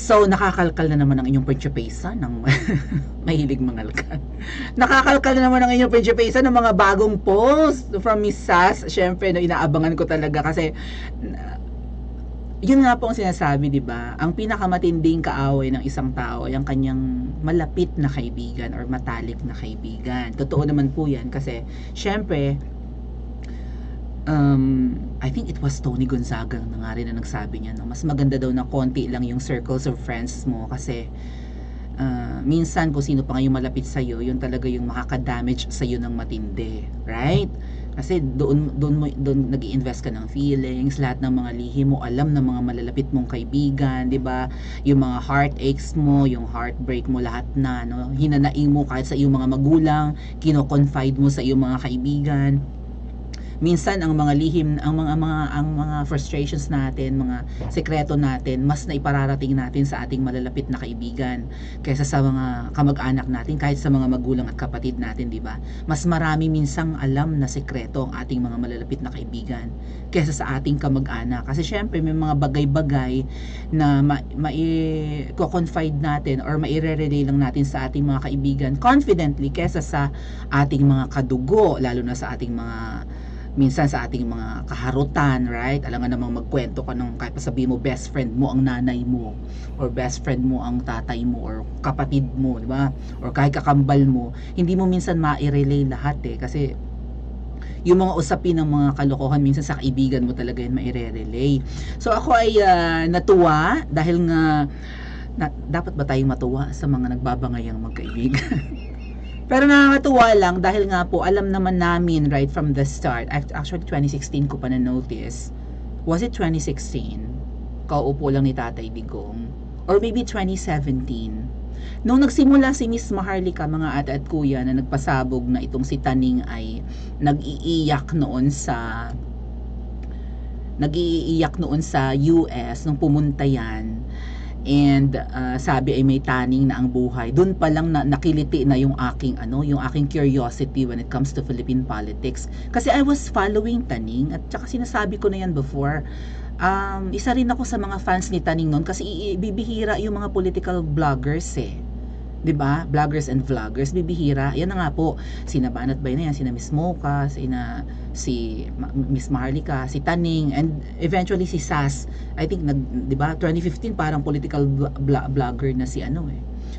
So, nakakalkal na naman ang inyong prinsipesa ng mahilig mangalkal. Nakakalkal na naman ang inyong prinsipesa ng mga bagong post from Miss Sass. Siyempre, no, inaabangan ko talaga kasi yun nga po ang sinasabi, di ba? Ang pinakamatinding kaaway ng isang tao ay ang kanyang malapit na kaibigan or matalik na kaibigan. Totoo naman po yan kasi syempre, I think it was Tony Gonzaga na nga rin na nagsabi niya, no? Mas maganda daw na konti lang yung circles of friends mo kasi minsan kung sino pa nga yung malapit sa'yo, yun talaga yung makaka-damage sa'yo ng matindi, right? Kasi doon nag-i-invest ka ng feelings, lahat ng mga lihim mo, alam ng mga malalapit mong kaibigan, 'di ba? Yung mga heartaches mo, yung heartbreak mo, lahat na, no? Hinanaing mo kahit sa iyong mga magulang, kino-confide mo sa iyong mga kaibigan. Minsan ang mga lihim, ang mga frustrations natin, mga sekreto natin, mas naipararating natin sa ating malalapit na kaibigan kaysa sa mga kamag-anak natin, kahit sa mga magulang at kapatid natin, di ba? Mas marami minsang alam na sekreto ang ating mga malalapit na kaibigan kaysa sa ating kamag-anak. Kasi syempre may mga bagay-bagay na mai-confide natin or mai-relay lang natin sa ating mga kaibigan confidently kaysa sa ating mga kadugo, lalo na sa ating mga minsan sa ating mga kaharutan, right? Alam nga namang magkwento ka nung kahit pa sabihin mo best friend mo ang nanay mo or best friend mo ang tatay mo or kapatid mo, di ba? Or kahit kakambal mo, hindi mo minsan ma-relay lahat kasi yung mga usapin ng mga kalokohan minsan sa kaibigan mo talaga yun ma-relay. So ako ay natuwa dahil nga dapat ba tayong matuwa sa mga nagbabangayang magkaibigan? Pero nakakatuwa lang dahil nga po alam naman namin right from the start. Actually 2016 ko pa na-notice. Was it 2016? Kauupo lang ni Tatay Digong. Or maybe 2017. Nung nagsimula si Miss Maharlika, mga ate at kuya, na nagpasabog na itong si Taning ay nag-iiyak noon sa US nung pumunta yan. And sabi ay may taning na ang buhay. Doon pa lang nakiliti na yung aking curiosity when it comes to Philippine politics. Kasi I was following Taning at saka sinasabi ko na yan before. Isa rin ako sa mga fans ni Taning noon kasi bibihira yung mga political bloggers 'di ba? Bloggers and vloggers bibihira. Yan na nga po. Sina Banat Bay na yan, sina Miss Mocha, si Miss Maharlika, si Taning, and eventually si Sass. I think 'di ba? 2015 parang political blogger na si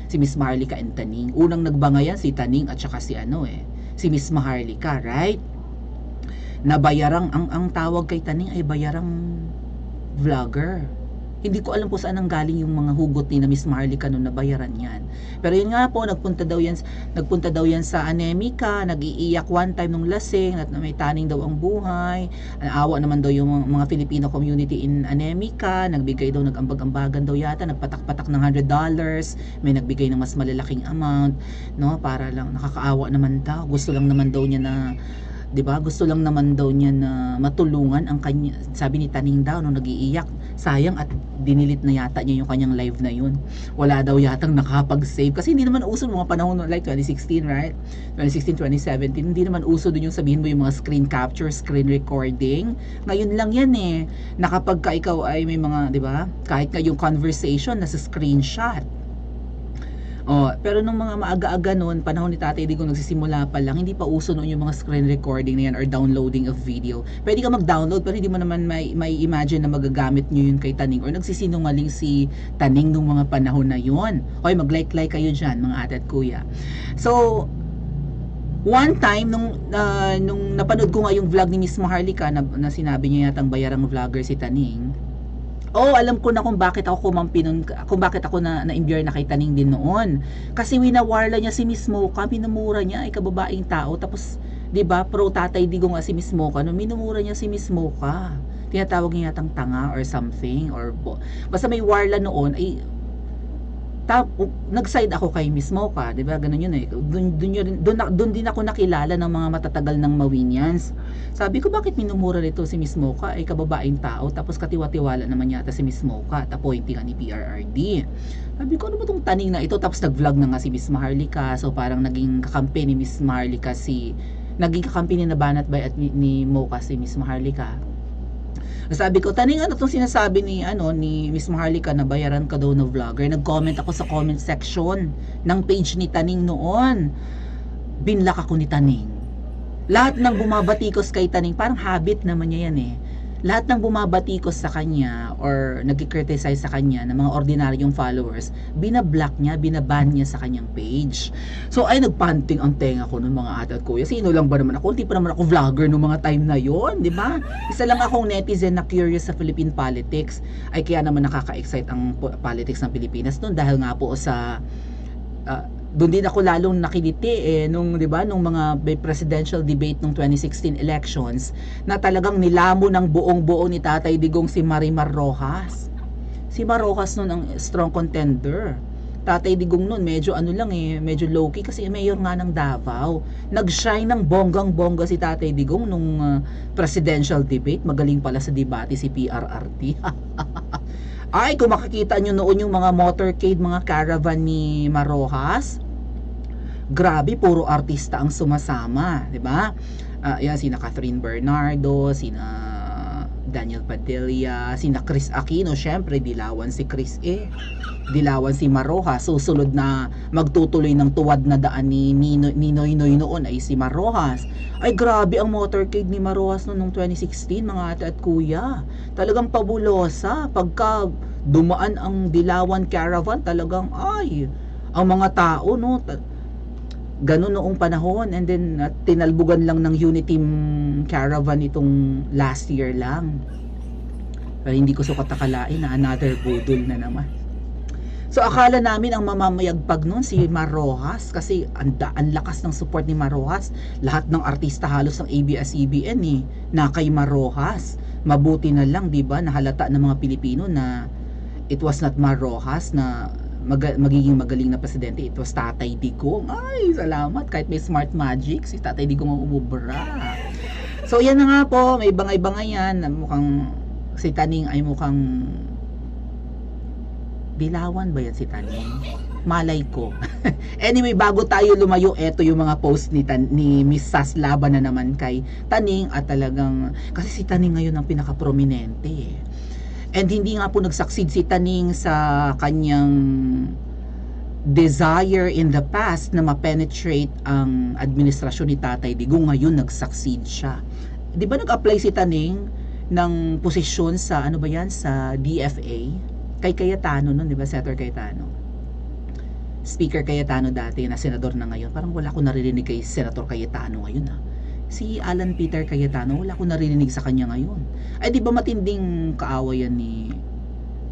si Miss Maharlika and Taning. Unang nagbangayan si Taning at saka si si Miss Maharlika, right? Na bayarang ang tawag kay Taning ay bayarang vlogger. Hindi ko alam kung saan nanggaling yung mga hugot ni na Miss Maharlika noon na bayaran yan. Pero yun nga po, nagpunta daw yan sa anemika, nag-iiyak one time nung lasing, at may taning daw ang buhay. Awa naman daw yung mga Filipino community in anemika, nagbigay daw, nag-ambag-ambagan daw yata, nagpatak-patak ng $100, may nagbigay ng mas malalaking amount, no, para lang nakakaawa naman daw. Gusto lang naman daw niya na 'di ba? Gusto lang naman daw niya na matulungan ang kanya, sabi ni Taning daw nung nag-iiyak. Sayang at dinilit na yata niya yung kanyang live na yun. Wala daw yatang nakapag-save kasi hindi naman uso mga panahon like 2016, right? 2016, 2017, hindi naman uso dun yung sabihin mo yung mga screen capture, screen recording. Ngayon lang yan na kapag ka ikaw ay may mga, 'di ba? Kahit nga yung conversation nasa screenshot. Pero nung mga maaga-aga noon, panahon ni Tatay Digong nagsisimula pa lang, hindi pa uso noon yung mga screen recording na yan or downloading of video. Pwede ka mag-download pero hindi mo naman may imagine na magagamit nyo yun kay Taning or nagsisinungaling si Taning nung mga panahon na yun. Okay, mag-like kayo dyan, mga ate at kuya. So, one time nung napanood ko nga yung vlog ni Miss Maharlika na sinabi niya yatang bayarang vlogger si Taning. Alam ko na kung bakit ako kumampi nun, kung bakit ako na-imbure na kay Taning din noon. Kasi winawarla niya si Miss Mocha, minumura niya ay kababaeng tao. Tapos, 'di ba, pro Tatay Digong nga si Miss Mocha, no, minumura niya si Miss Mocha. Tinatawag niya yatang tanga or something or basta may warla noon ay nag-side ako kay Miss Mocha, 'di ba? Ganun yun Doon din ako nakilala ng mga matatagal ng Mawinians. Sabi ko, bakit minumura nito si Miss Mocha ay kababaeng tao tapos katiwa-tiwala naman yata si Miss Mocha at appointee nga ni PRRD. Sabi ko, ano ba tong Taning na ito? Tapos nag-vlog na nga si Miss Maharlika. So parang naging kakampi ni Miss Maharlika naging kakampi ni Nabanat Bay at ni Mocha si Miss Maharlika. Sabi ko, Taning, ano 'tong sinasabi ni ni Miss Maharlika na bayaran ka daw na vlogger? Nag-comment ako sa comment section ng page ni Taning noon. Binlock ako ni Taning. Lahat ng bumabatikos kay Taning, parang habit naman niya yan eh. Lahat ng bumabatikos sa kanya or nagki-criticize sa kanya ng mga ordinaryong followers, binablock niya, binaban niya sa kanyang page. So ay nagpanting ang tenga ko ng mga ate at kuya. Sino lang ba naman ako? Hindi pa naman ako vlogger noong mga time na yon, di ba? Isa lang akong netizen na curious sa Philippine politics. Ay kaya naman nakaka-excite ang politics ng Pilipinas noon dahil nga po sa doon din ako lalong nakiliti nung 'di ba nung mga presidential debate nung 2016 elections na talagang nilamo ng buong-buo ni Tatay Digong si Marimar Rojas. Si Mar Rojas noon ang strong contender. Tatay Digong noon medyo lang medyo low key kasi mayor nga ng Davao. Nag-shine ng bonggang-bongga si Tatay Digong nung presidential debate. Magaling pala sa debate si PRRT. Ay, kung makikita nyo noon yung mga motorcade, mga caravan ni Marojas, grabe, puro artista ang sumasama, di ba? Yan, sina Catherine Bernardo, sina Daniel Padilla, sina Chris Aquino, syempre, dilawan si Chris dilawan si Marojas. Susunod na magtutuloy ng tuwad na daan ni Ninoy noon ay si Marojas. Ay grabe ang motorcade ni Marojas noong 2016 mga ate at kuya. Talagang pabulosa. Pagka dumaan ang dilawan caravan, talagang ay ang mga tao ganun noong panahon, and then tinalbugan lang ng Unity caravan itong last year lang. Pero hindi ko sukat akalain na another budol na naman. So akala namin ang mamamayagpag noon si Mar Rojas kasi ang lakas ng support ni Mar Rojas. Lahat ng artista halos ng ABS-CBN na kay Mar Rojas. Mabuti na lang, 'di ba, nahalata ng mga Pilipino na it was not Mar Rojas na magiging magaling na presidente. It was Tatay Digong. Ay, salamat, kahit may smart magic si Tatay Digong ang umubra. So yan na nga po, may bangay-bangay yan. Mukhang si Taning ay mukhang dilawan ba yan si Taning? Malay ko. Anyway, bago tayo lumayo, eto yung mga post ni Miss Sas laban na naman kay Taning at talagang, kasi si Taning ngayon ang pinaka-prominente. And hindi nga po nagsucceed si Taning sa kanyang desire in the past na ma-penetrate ang administrasyon ni Tatay Digong. Ngayon nagsucceed siya. Di ba nag-apply si Taning ng posisyon sa sa DFA? Kay Cayetano noon, di ba? Senator Cayetano. Speaker Cayetano dati na senador na ngayon. Parang wala ko naririnig kay Senator Cayetano ngayon Si Alan Peter Cayetano, wala ko naririnig sa kanya ngayon. Ay di ba matinding kaawayan ni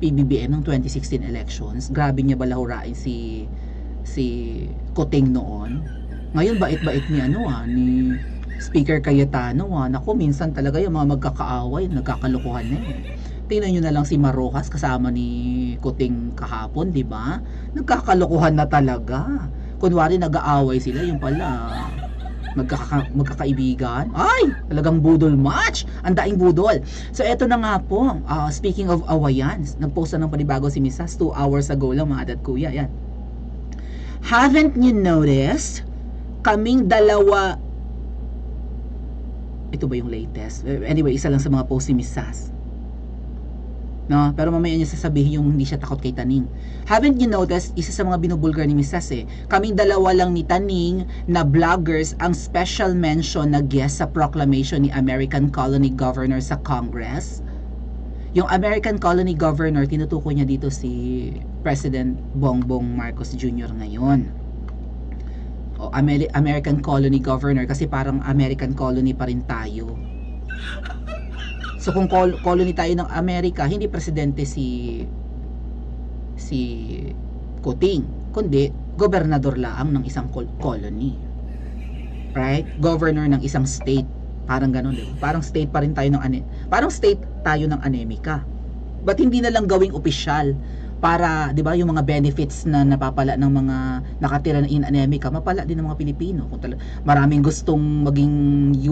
PBBM ng 2016 elections? Grabe niya balahurain si Kuting noon. Ngayon bait-bait ni ni Speaker Cayetano. Naku, minsan talaga yung mga magkakaaway, nagkakalukuhan na Tingnan nyo na lang si Marojas kasama ni Kuting kahapon, di ba? Nagkakalokohan na talaga. Kunwari nag-aaway sila, yung pala magkakaibigan. Ay, talagang budol match. Ang daing budol. So eto na nga po, speaking of awayan, nagpost na ng panibago si Mrs. 2 hours ago lang mga dad kuya. Yan. Haven't you noticed? Kaming dalawa. Ito ba yung latest? Anyway, isa lang sa mga post ni Mrs. No, pero mamaya niya sasabihin yung hindi siya takot kay Taning. Haven't you noticed, isa sa mga binubulgar ni Mrs. Kaming dalawa lang ni Taning na vloggers ang special mention na guest sa proclamation ni American Colony Governor sa Congress. Yung American Colony Governor, tinutukoy niya dito si President Bongbong Marcos Jr. ngayon. O American Colony Governor kasi parang American Colony pa rin tayo. So kung colony tayo ng Amerika, hindi presidente si Kuting, kundi gobernador lang ng isang colony. Right? Governor ng isang state. Parang ganoon, diba? Parang state pa rin tayo parang state tayo ng Anemika. Ba't hindi na lang gawing opisyal para, 'di ba, yung mga benefits na napapala ng mga nakatira in Anemika, mapala din ng mga Pilipino. Kung maraming gustong maging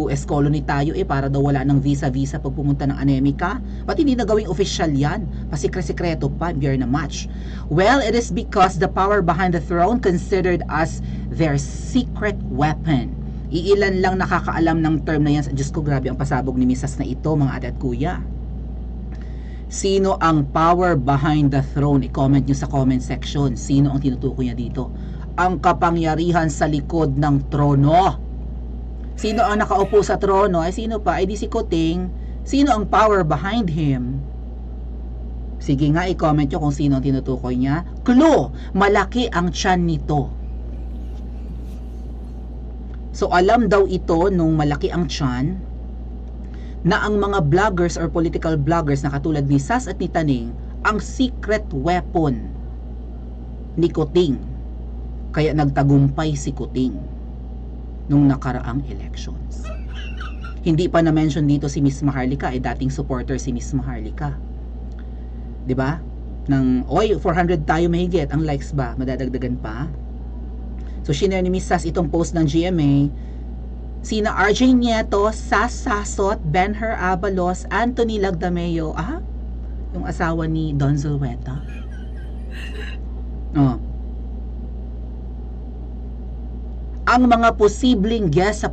US colony tayo para daw wala ng visa pag pumunta ng Anemika, ba't hindi na gawing official 'yan? Pasikreto pa, beer na match. Well, it is because the power behind the throne considered us their secret weapon. Iilan lang nakakaalam ng term na yan. Diyos ko, grabe ang pasabog ni Mrs. na ito, mga ate at kuya. Sino ang power behind the throne? I-comment nyo sa comment section. Sino ang tinutukoy niya dito? Ang kapangyarihan sa likod ng trono. Sino ang nakaupo sa trono? Ay sino pa? Ay di si Kuting. Sino ang power behind him? Sige nga, i-comment nyo kung sino ang tinutukoy niya. Clue! Malaki ang tiyan nito. So alam daw ito nung malaki ang tiyan na ang mga vloggers or political vloggers na katulad ni Sas at ni Taning ang secret weapon ni Kuting. Kaya nagtagumpay si Kuting nung nakaraang elections. Hindi pa na-mention dito si Miss Maharlika, dating supporter si Miss Maharlika. 'Di ba? Nang 400 tayo mahigit ang likes ba? Madadagdagan pa? So, shinare ni Miss Sas itong post ng GMA. Sina RJ Nieto, Sas Sasot, Benher Abalos, Anthony Lagdameo. Yung asawa ni Don Zulueta. Ang mga posibleng guest sa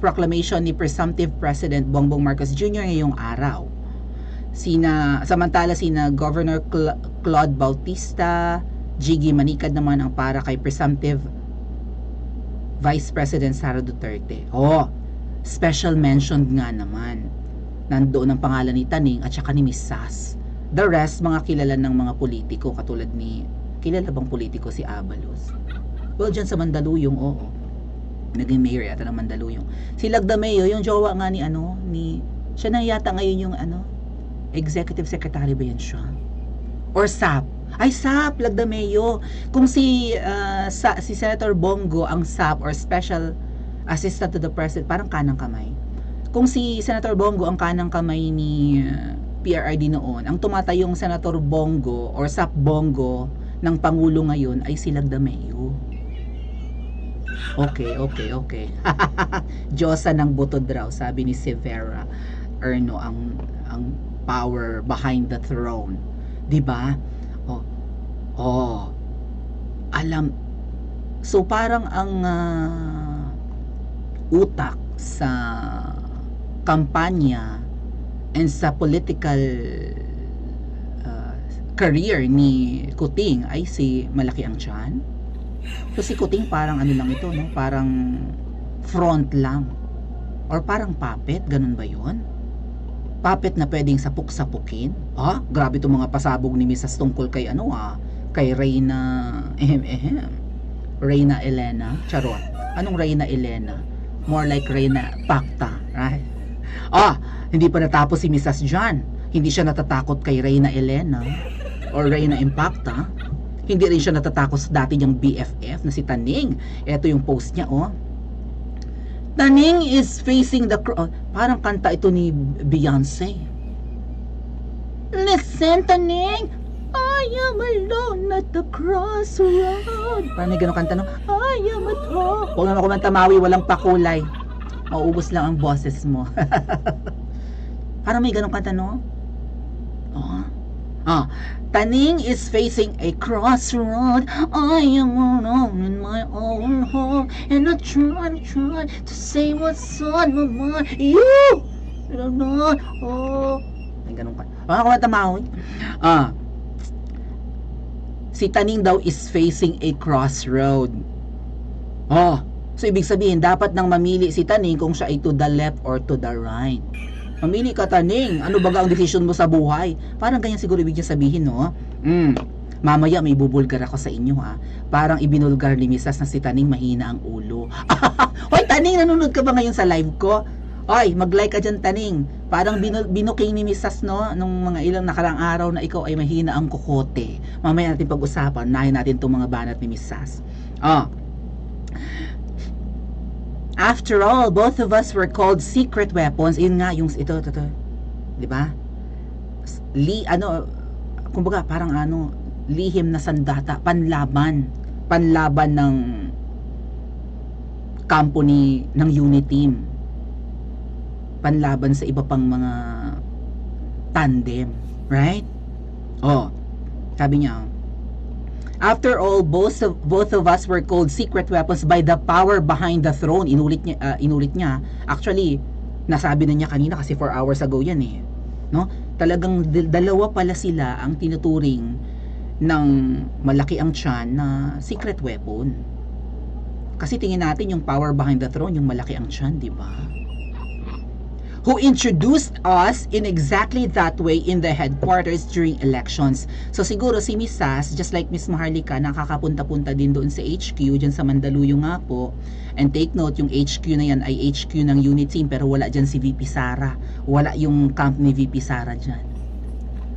proclamation ni presumptive President Bongbong Marcos Jr. ngayong araw. Samantala sina Governor Claude Bautista, Jiggy Manikad naman ang para kay presumptive Vice President Sara Duterte. Special mention nga naman. Nandoon ang pangalan ni Taning at saka ni Miss Sas. The rest, mga kilala ng mga politiko katulad ni, kilala bang politiko si Abalos? Well, dyan sa Mandaluyong, oo. Naging mayor yata ng Mandaluyong. Si Lagdameo, yung jowa nga ni, siya na yata ngayon yung executive secretary ba yan siya? Or SAP? Ay, SAP, Lagdameo. Kung si Senator Bongo ang SAP or Special Assistant to the President, parang kanang kamay. Kung si Senator Bongo ang kanang kamay ni PRRD noon, ang tumatayong Senator Bongo or SAP Bongo ng Pangulo ngayon ay si Lagdameo. Okay. Diyosa ng butod raw, sabi ni Severa Erno, ang power behind the throne. 'Di ba? Alam. So parang ang utak sa kampanya and sa political career ni Kuting ay si malaki ang tiyan. So si Kuting parang lang ito, no? Parang front lang. Or parang puppet, ganun ba 'yon? Puppet na pwedeng sapuk-sapukin. Grabe itong mga pasabog ni Mrs. tungkol kay kay Reyna Reyna Elena. Charot. Anong Reyna Elena? More like Reyna Pacta, right? Hindi pa natapos si Mrs. John. Hindi siya natatakot kay Reyna Elena or Reyna Impacta. Hindi rin siya natatakot sa dati niyang BFF na si Taning. Ito yung post niya, Taning is facing the parang kanta ito ni Beyonce. Listen, Taning, I am alone at the crossroad. Parang may ganun kanta, no? I am at home. Huwag naman kumanta, Maui, walang pakulay. Mauubos lang ang boses mo. Parang may ganun kanta, no? Taning is facing a crossroad. I am alone in my own home, and I try to say what's on my mind. You don't know. May ganun kanta. Kumanta, Maui. Si Taning daw is facing a crossroad. So ibig sabihin, dapat nang mamili si Taning kung siya ay to the left or to the right. Mamili ka, Taning. Ano baga ang decision mo sa buhay? Parang ganyan siguro ibig niya sabihin, no? Mamaya may bubulgar ako sa inyo, Parang ibinulgar ni Mrs. na si Taning mahina ang ulo. Hoy, Taning, nanonood ka ba ngayon sa live ko? Hoy, mag-like ka dyan, Taning. Parang binuking ni Mrs. no, nung mga ilang nakarang araw na ikaw ay mahina ang kukote. Mamaya natin pag-usapan. Nahin natin itong mga banat ni Mrs. After all, both of us were called secret weapons. Yun nga, yung ito. 'Di ba? Kumbaga parang lihim na sandata, panlaban ng kampo ng Uniteam. Panlaban sa iba pang mga tandem, right? Sabi niya, after all, both of us were called secret weapons by the power behind the throne. Inulit niya. Actually, nasabi na niya kanina kasi 4 hours ago yan, no? talagang dalawa pala sila ang tinuturing ng malaki ang tiyan na secret weapon. Kasi tingin natin yung power behind the throne, yung malaki ang tiyan, di ba? Who introduced us in exactly that way in the headquarters during elections. So siguro si Miss Sass, just like Miss Maharlika, nakakapunta-punta din doon sa HQ, dyan sa Mandaluyong nga po. And take note, yung HQ na yan ay HQ ng unit team, pero wala dyan si VP Sara. Wala yung camp ni VP Sara dyan.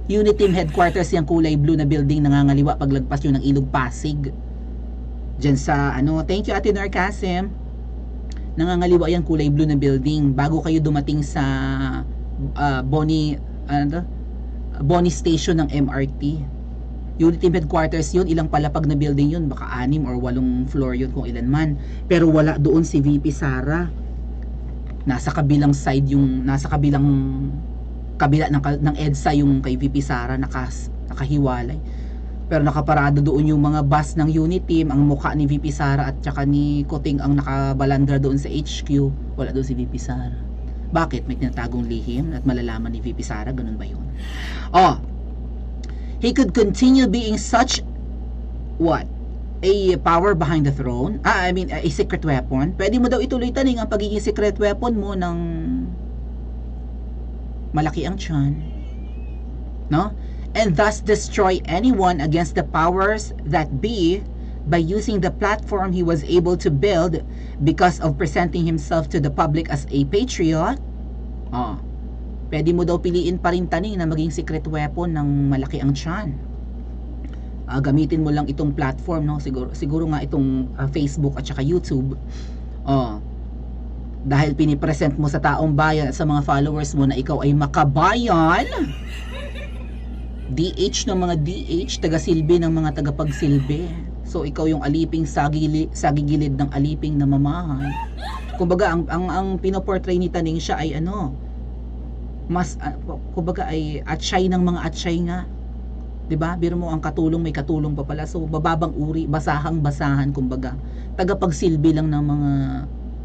Unit team headquarters, yung kulay blue na building, nangangaliwa paglagpas yun ng Ilog Pasig. Dyan sa, thank you Ate Narcasim. Nangangaliwa yan, kulay blue na building bago kayo dumating sa Bonnie Station ng MRT. Unit team headquarters yun, ilang palapag na building yun, baka 6 or 8 floor yun kung ilan man, pero wala doon si VP Sara. Nasa kabilang side yung, kabila ng EDSA yung kay VP Sara, nakahiwalay. Pero nakaparado doon yung mga bus ng unit team, ang mukha ni VP Sara at saka ni Kuting ang nakabalandra doon sa HQ. Wala doon si VP Sara. Bakit? May tinatagong lihim at malalaman ni VP Sara? Ganun ba yun? He could continue being such, what? A power behind the throne? A secret weapon? Pwede mo daw ituloy taning ang pagiging secret weapon mo ng malaki ang tiyan. No? And thus destroy anyone against the powers that be by using the platform he was able to build because of presenting himself to the public as a patriot. Pwede mo daw piliin pa rin taning na maging secret weapon ng malaki ang tiyan. Gamitin mo lang itong platform, no? Siguro nga itong Facebook at saka YouTube. Dahil pinipresent mo sa taong bayan at sa mga followers mo na ikaw ay makabayan. DH ng mga DH, taga-silbi ng mga tagapagsilbi. So ikaw yung aliping sagigilid ng aliping na mamahay. Kumbaga ang pinoportray ni Taning siya ay kumbaga ay atsay ng mga atsay nga. 'Di ba? Biro mo ang katulong, may katulong pa pala. So bababang uri, basahang-basahan, kumbaga. Tagapagsilbi lang ng mga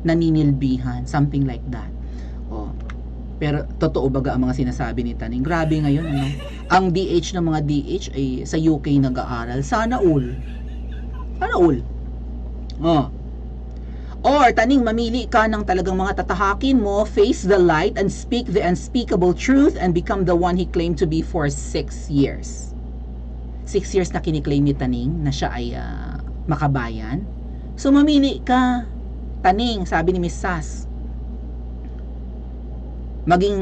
naninilbihan, something like that. Pero totoo baga ang mga sinasabi ni Taning? Grabe ngayon, ang DH ng mga DH ay sa UK nag-aaral. Sana all. Or Taning, mamili ka ng talagang mga tatahakin mo, face the light and speak the unspeakable truth and become the one he claimed to be for 6 years. 6 years na kiniklaim ni Taning na siya ay makabayan. So mamili ka, Taning, sabi ni Miss Sass. Maging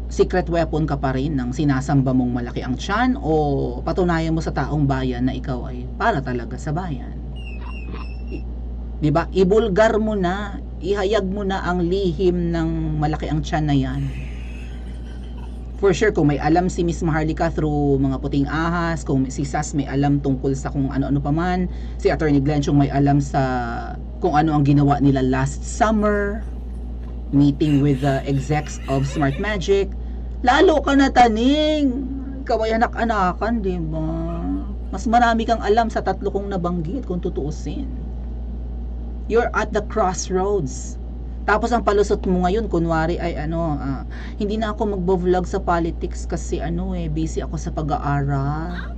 secret weapon ka pa rin ng sinasamba mong malaki ang tiyan, o patunayan mo sa taong bayan na ikaw ay para talaga sa bayan. Diba? Ibulgar mo na, ihayag mo na ang lihim ng malaki ang tiyan na yan. For sure, kung may alam si Miss Maharlika through mga puting ahas, kung si Sass may alam tungkol sa kung ano-ano pa man, si Attorney Glenchong may alam sa kung ano ang ginawa nila last summer, meeting with the execs of Smart Magic, lalo ka na Taning. Ikaw ay anak-anakan, di ba? Mas marami kang alam sa 3 kong nabanggit kung tutuusin. You're at the crossroads. Tapos ang palusot mo ngayon, kunwari ay hindi na ako magbo-vlog sa politics kasi busy ako sa pag-aaral.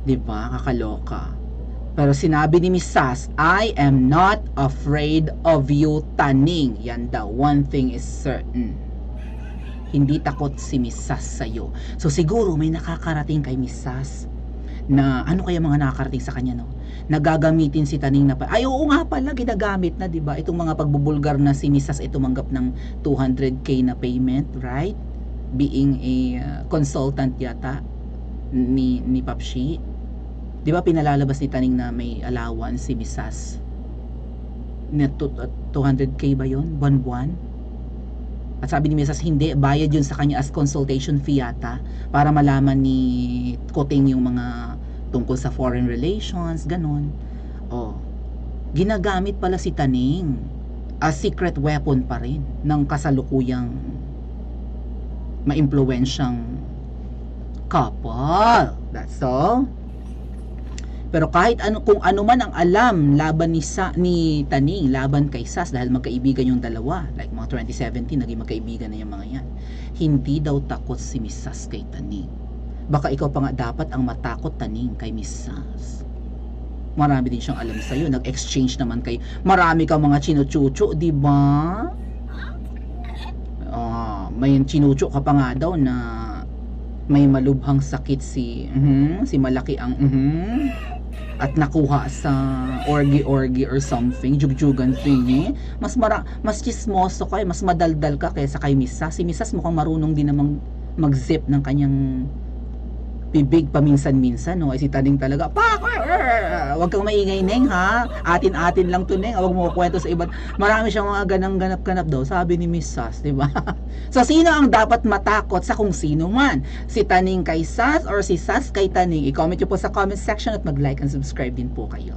Di ba? Kakaloka. Pero sinabi ni Miss Sass, I am not afraid of you, Taning. Yan daw, one thing is certain. Hindi takot si Miss Sass sa'yo. So siguro may nakakarating kay Miss Sass na ano kaya mga nakakarating sa kanya, no? Nagagamitin si Taning na ay oo nga pala, ginagamit na, 'di ba? Itong mga pagbubulgar na si Miss Sass ay tumanggap ng 200k na payment, right? Being a consultant yata ni Papshi. Di ba pinalalabas ni Taning na may allowance si Miss Sass? 200k ba yun? Buwan-buwan? At sabi ni Miss Sass, hindi, bayad yun sa kanya as consultation fee yata para malaman ni Kuting yung mga tungkol sa foreign relations, ganun. Ginagamit pala si Taning as secret weapon pa rin ng kasalukuyang maimpluwensyang couple. That's all. Pero kahit ano, kung ano man ang alam laban ni Taning, laban kay Sas, dahil magkaibigan yung dalawa, like mga 2017, naging magkaibigan na yung mga yan. Hindi daw takot si Miss Sas kay Taning. Baka ikaw pa nga dapat ang matakot, Taning, kay Miss Sas. Marami din siyang alam sa'yo. Nag-exchange naman kayo. Marami kang mga chinuchucho, di ba? May chinucho ka pa nga daw na may malubhang sakit si malaki ang at nakuha sa orgy or something, jugjugan thingy. Mas chismoso ka, mas madaldal ka kaysa kay Misa. Si Misas mukhang marunong din namang mag-zip ng kanyang bibig paminsan-minsan, no? Ay si Taning talaga, wag kang maingay, Neng, ha? Atin-atin lang to, Neng. Wag mo kwento sa iba. Marami siyang mga ganap-ganap daw, sabi ni Miss Sas, di ba? So, sino ang dapat matakot sa kung sino man? Si Taning kay Sas or si Sas kay Taning? I-comment nyo po sa comment section at mag-like and subscribe din po kayo.